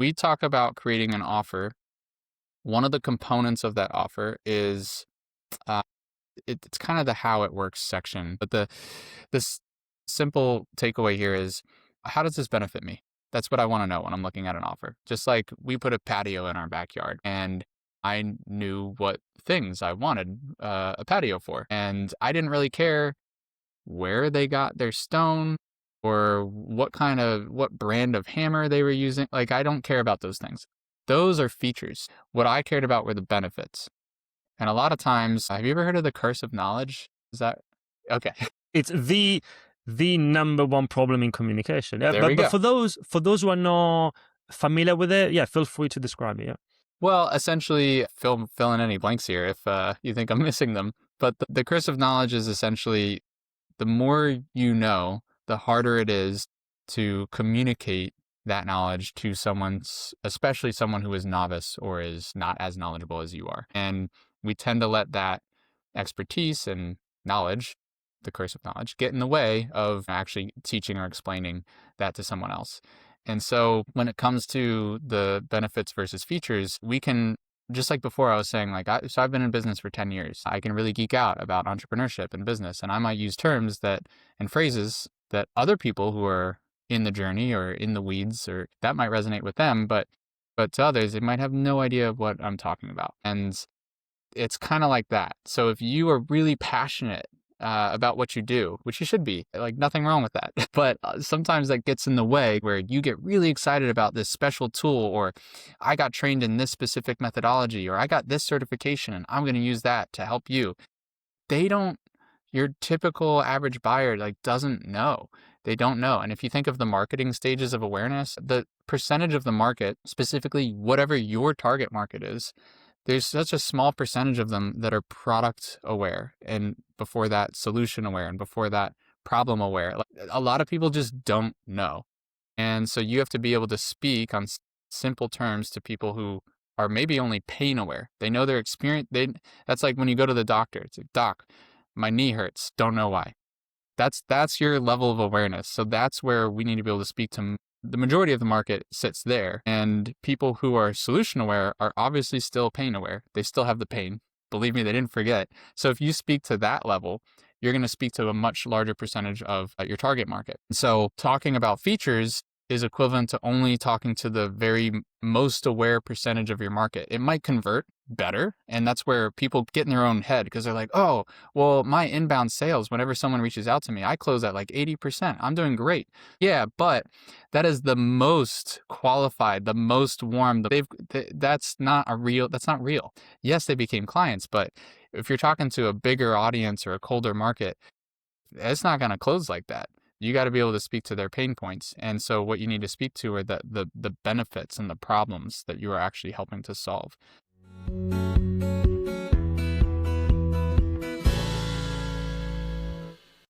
We talk about creating an offer. One of the components of that offer is uh, it's kind of the how it works section, but this simple takeaway here is, how does this benefit me? That's what I want to know when I'm looking at an offer. Just like we put a patio in our backyard, and I knew what things I wanted a patio for, and I didn't really care where they got their stone or what brand of hammer they were using. Like, I don't care about those things. Those are features. What I cared about were the benefits. And a lot of times, have you ever heard of the curse of knowledge? Is that okay? It's the number one problem in communication. Yeah, There we but go. for those who are not familiar with it, yeah, feel free to describe it. Yeah. Well, essentially, fill in any blanks here if you think I'm missing them. But the curse of knowledge is essentially, the more you know, the harder it is to communicate that knowledge to someone, especially someone who is novice or is not as knowledgeable as you are. And we tend to let that expertise and knowledge, the curse of knowledge, get in the way of actually teaching or explaining that to someone else. And so when it comes to the benefits versus features, we can, just like before I was saying, so I've been in business for 10 years. I can really geek out about entrepreneurship and business, and I might use terms and phrases that other people who are in the journey or in the weeds, or that might resonate with them, but to others, they might have no idea what I'm talking about. And it's kind of like that. So if you are really passionate about what you do, which you should be, like, nothing wrong with that. But sometimes that gets in the way where you get really excited about this special tool, or I got trained in this specific methodology, or I got this certification and I'm going to use that to help you. They don't, your typical average buyer, like, doesn't know. They don't know. And if you think of the marketing stages of awareness, the percentage of the market, specifically whatever your target market is, there's such a small percentage of them that are product aware, and before that solution aware, and before that problem aware. Like, a lot of people just don't know. And so you have to be able to speak on simple terms to people who are maybe only pain aware. They know their experience. That's like when you go to the doctor. It's like, doc, my knee hurts. Don't know why. That's your level of awareness. So that's where we need to be able to speak to. The majority of the market sits there, and people who are solution aware are obviously still pain aware. They still have the pain. Believe me, they didn't forget. So if you speak to that level, you're going to speak to a much larger percentage of your target market. So talking about features is equivalent to only talking to the very most aware percentage of your market. It might convert better, and that's where people get in their own head, because they're like, oh, well, my inbound sales, whenever someone reaches out to me, I close at like 80%. I'm doing great. Yeah, but that is the most qualified, the most warm. That's not real. Yes, they became clients, but if you're talking to a bigger audience or a colder market, it's not going to close like that. You got to be able to speak to their pain points. And so what you need to speak to are the benefits and the problems that you are actually helping to solve.